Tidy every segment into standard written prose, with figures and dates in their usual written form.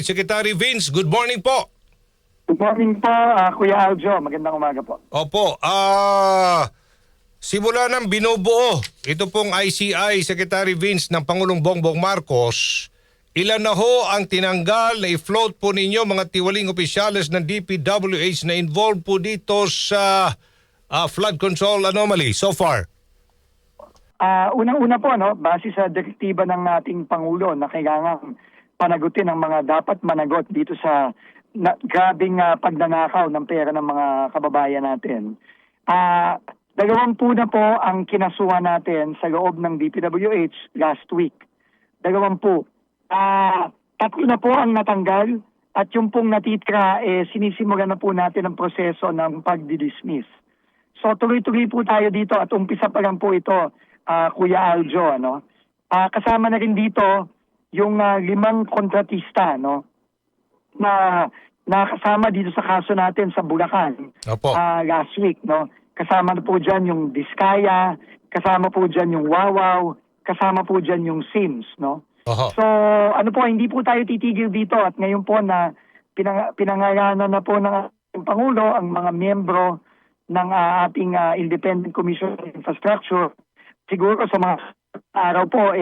Secretary Vince, good morning po. Good morning po, Kuya Aljo. Magandang umaga po. Opo, simula ng binubuo, ito pong ICI, Secretary Vince ng Pangulong Bongbong Marcos, ilan na ho ang tinanggal na i-float po ninyo mga tiwaling opisyales ng DPWH na involved po dito sa flood control anomaly so far? Unang-una po, no, base sa direktiba ng ating Pangulo na kailangan panagutin ang mga dapat managot dito sa grabing pagnanakaw ng pera ng mga kababayan natin. 2 na po ang kinasuhan natin sa loob ng DPWH last week. 2. 3 na po ang natanggal at yung pong natitira, sinisimulan na po natin ang proseso ng pagdi-dismiss. So tuloy-tuloy po tayo dito at umpisa pa lang po ito, Kuya Aljo. Ano? Kasama na rin dito yung 5 kontratista, no, na nakasama dito sa kaso natin sa Bulacan last week, no. Kasama na po dyan yung Diskaya, kasama po dyan yung Wawaw, kasama po dyan yung Sims, no. So ano po, hindi po tayo titigil dito at ngayon po na pinangaranan na po ng ating Pangulo ang mga miyembro ng ating Independent Commission on Infrastructure. Siguro sa mga araw po,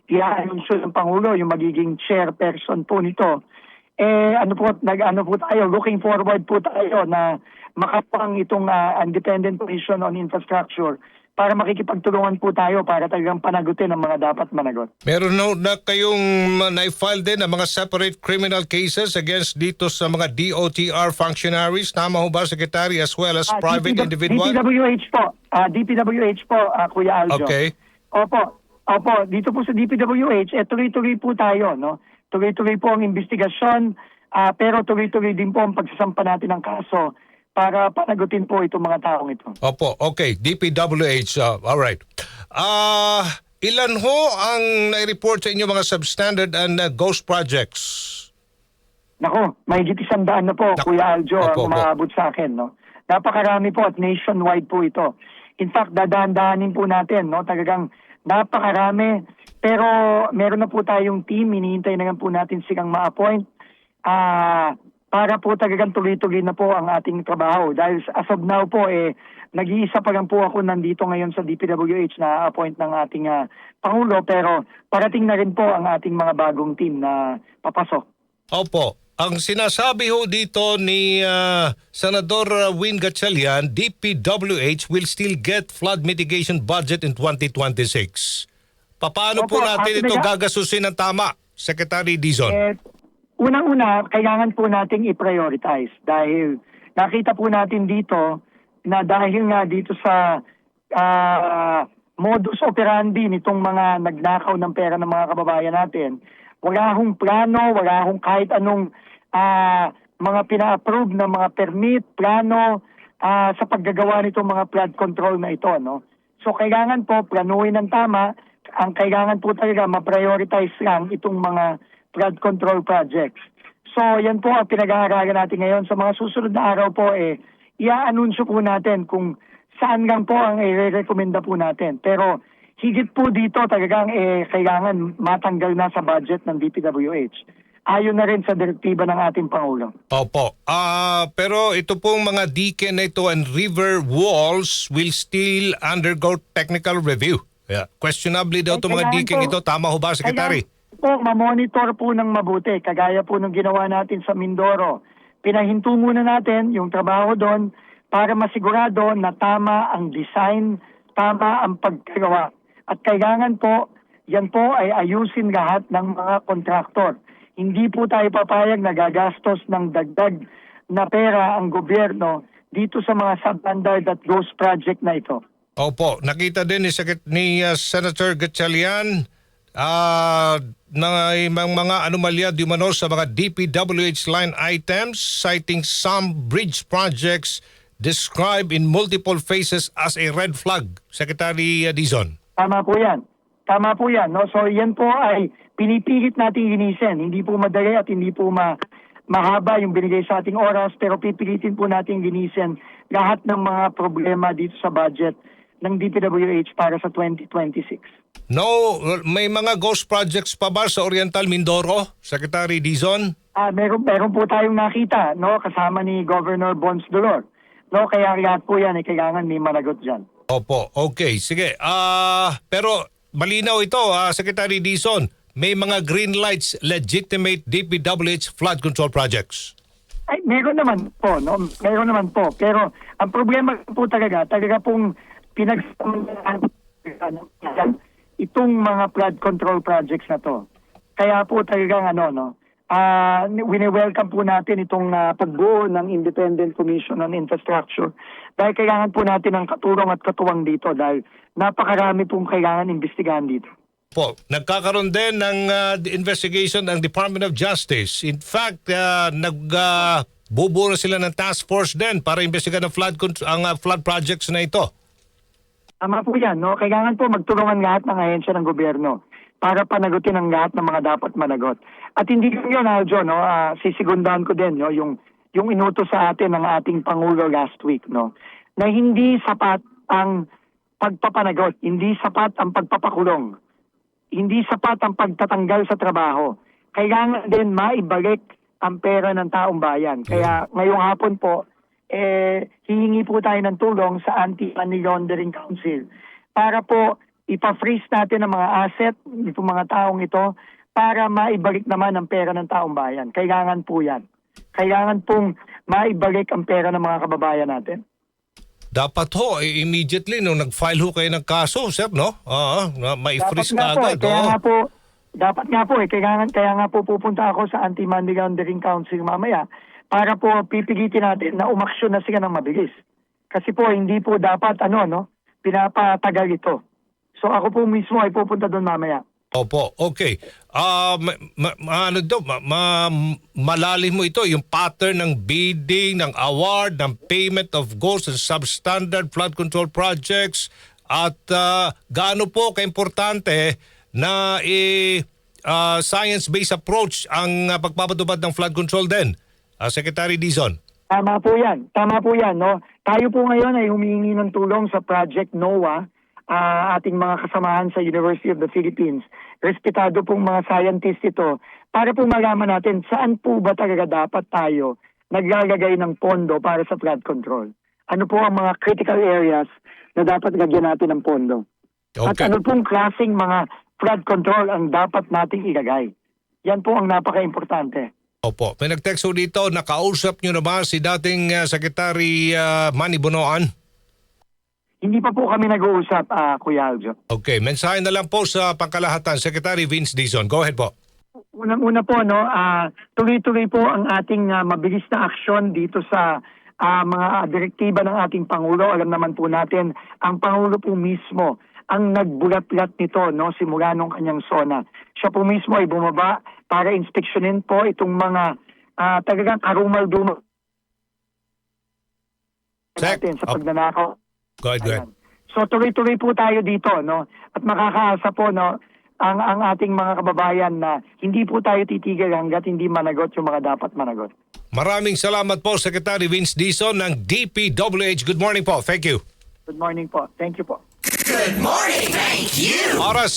i-anunsyo ng Pangulo yung magiging chairperson po nito. Nag-ano po tayo, looking forward po tayo na makapang itong Independent Commission on Infrastructure para makikipagtulungan po tayo para talagang panagutin ang mga dapat managot. Meron na kayong na-file din ang mga separate criminal cases against dito sa mga DOTR functionaries? Tama ho ba, Secretary, as well as private individual? DPWH po. DPWH po, Kuya Aljo. Okay. Opo, dito po sa DPWH, tuloy-tuloy po tayo, no? Tuloy-tuloy po ang investigasyon, pero tuloy-tuloy din po ang pagsasampa natin ng kaso para panagutin po itong mga taong ito. Opo, okay. DPWH, all right. Ilan ho ang nai-report sa inyo mga substandard and ghost projects? Nako, mahigit 100 na po, Kuya Aljo, ang umaabot sa akin, no? Napakarami po at nationwide po ito. In fact, dadaan-daanin po natin, no? Talagang napakarami. Pero meron na po tayong team, hinihintay na lang po natin silang ma-appoint para po talagang tuloy-tuloy na po ang ating trabaho. Dahil as of now po, nag-iisa pa lang po ako nandito ngayon sa DPWH na appoint ng ating Pangulo. Pero parating na rin po ang ating mga bagong team na papasok. Opo. Ang sinasabi ho dito ni Senador Win Gatchalian, DPWH will still get flood mitigation budget in 2026. Paano po natin ito gagasusin ng tama, Secretary Dizon? Unang-una, kailangan po nating i-prioritize dahil nakita po natin dito na dahil nga dito sa modus operandi nitong mga nagnakaw ng pera ng mga kababayan natin, wala hong plano, wala hong kahit anong mga pina-approve na mga permit, plano sa paggagawa nitong mga flood control na ito, no? So kailangan po planuhin ng tama. Ang kailangan po talaga ma-prioritize lang itong mga flood control projects. So yan po ang pinag-aaralan natin ngayon. Sa mga susunod na araw po, i-anunsyo po natin kung saan lang po ang i-recommenda po natin. Pero higit po dito talagang kailangan matanggal na sa budget ng DPWH. Ayon na rin sa direktiba ng ating Pangulo. Opo. Pero ito pong mga dike na ito and river walls will still undergo technical review. Yeah. Questionably daw itong mga dike ito. Tama ho ba, Secretary? Po, ma-monitor po ng mabuti. Kagaya po ng ginawa natin sa Mindoro. Pinahinto muna natin yung trabaho doon para masigurado na tama ang design, tama ang paggawa. At kailangan po, yan po ay ayusin lahat ng mga kontraktor. Hindi po tayo papayag na gagastos ng dagdag na pera ang gobyerno dito sa mga substandard at ghost project na ito. Opo. Nakita din ni Senator Gatchalian na mga anomalya di umano sa mga DPWH line items citing some bridge projects described in multiple phases as a red flag. Secretary Dizon. Tama po yan. Tama po yan. No? So yan po ay pinipilit natin linisin. Hindi po madali at hindi po mahaba yung binigay sa ating oras, pero pipilitin po natin linisin lahat ng mga problema dito sa budget ng DPWH para sa 2026. No, may mga ghost projects pa ba sa Oriental Mindoro, Secretary Dizon? Meron po tayong nakita, no, kasama ni Governor Bons Dolor. No, kaya lahat po yan, kailangan may managot dyan. Opo, okay. Sige. Pero malinaw ito, Secretary Dizon. May mga green lights, legitimate DPWH flood control projects. Ay, meron naman po, no? Meron naman po. Pero ang problema po talaga pong itong mga flood control projects na to. Kaya po talagang wini-welcome po natin itong pagbuo ng Independent Commission on Infrastructure dahil kailangan po natin ng katulong at katuwang dito dahil napakarami pong kailangan imbestigahan dito. Po, nagkakaroon din ng investigation ng Department of Justice. In fact, bubuo sila ng task force din para imbestigahan ang flood projects na ito. Tama po yan, no? Kailangan po magtulungan lahat ng ahensya ng gobyerno para panagutin ang lahat ng mga dapat managot. At hindi yun, Aljo, no? Sisigundahan ko din, no? Yung inutos sa atin ng ating Pangulo last week, no? Na hindi sapat ang pagpapanagot, hindi sapat ang pagpapakulong, hindi sapat ang pagtatanggal sa trabaho. Kailangan din maibalik ang pera ng taong bayan. Kaya ngayong hapon po, hihingi po tayo ng tulong sa Anti-Money Laundering Council para po ipa-freeze natin ang mga asset nitong mga taong ito para maibalik naman ang pera ng taong bayan. Kailangan po yan. Kailangan pong maibalik ang pera ng mga kababayan natin. Dapat ho, immediately nung nag-file ho kayo ng kaso, sir, no? Mai-freeze ka agad. Dapat nga po, kaya nga po pupunta ako sa Anti-Money Laundering Council mamaya para po pipilitin natin na umaksyon na sila ng mabilis. Kasi po, hindi po dapat, pinapatagal ito. So ako po mismo ay pupunta doon mamaya. Opo, okay. Malalim mo ito, yung pattern ng bidding, ng award, ng payment of goals and substandard flood control projects at gaano po kaimportante na science-based approach ang pagpapatupad ng flood control din. Secretary Dizon. Tama po yan, no? Tayo po ngayon ay humihingi ng tulong sa Project NOAA, ating mga kasamahan sa University of the Philippines. Respetado pong mga scientist ito para po malaman natin saan po ba talaga dapat tayo naglalagay ng pondo para sa flood control. Ano po ang mga critical areas na dapat lagyan natin ng pondo. Okay. At ano pong klaseng mga flood control ang dapat nating ilagay. Yan po ang napaka-importante. Opo. May nag-text dito, nakausap nyo na ba si dating Secretary Manny Bonoan? Hindi pa po kami nag-uusap, Kuya Aljo. Okay, mensahe na lang po sa pangkalahatan, Secretary Vince Dizon. Go ahead po. Unang-una po, tuloy-tuloy po ang ating mabilis na aksyon dito sa mga direktiba ng ating Pangulo. Alam naman po natin, ang Pangulo po mismo ang nagbulat-lat nito, no, simula nung kanyang SONA. Siya po mismo ay bumaba para inspeksyonin po itong mga talagang karumal-dumal natin sa pagnanakaw. Go ahead. So tuloy-tuloy po tayo dito, no? At makakaasa po, no, ang ating mga kababayan na hindi po tayo titigil hanggat hindi managot yung mga dapat managot. Maraming salamat po, Secretary Vince Dizon ng DPWH. Good morning po. Thank you. Good morning po. Thank you po. Good morning. Thank you. Oras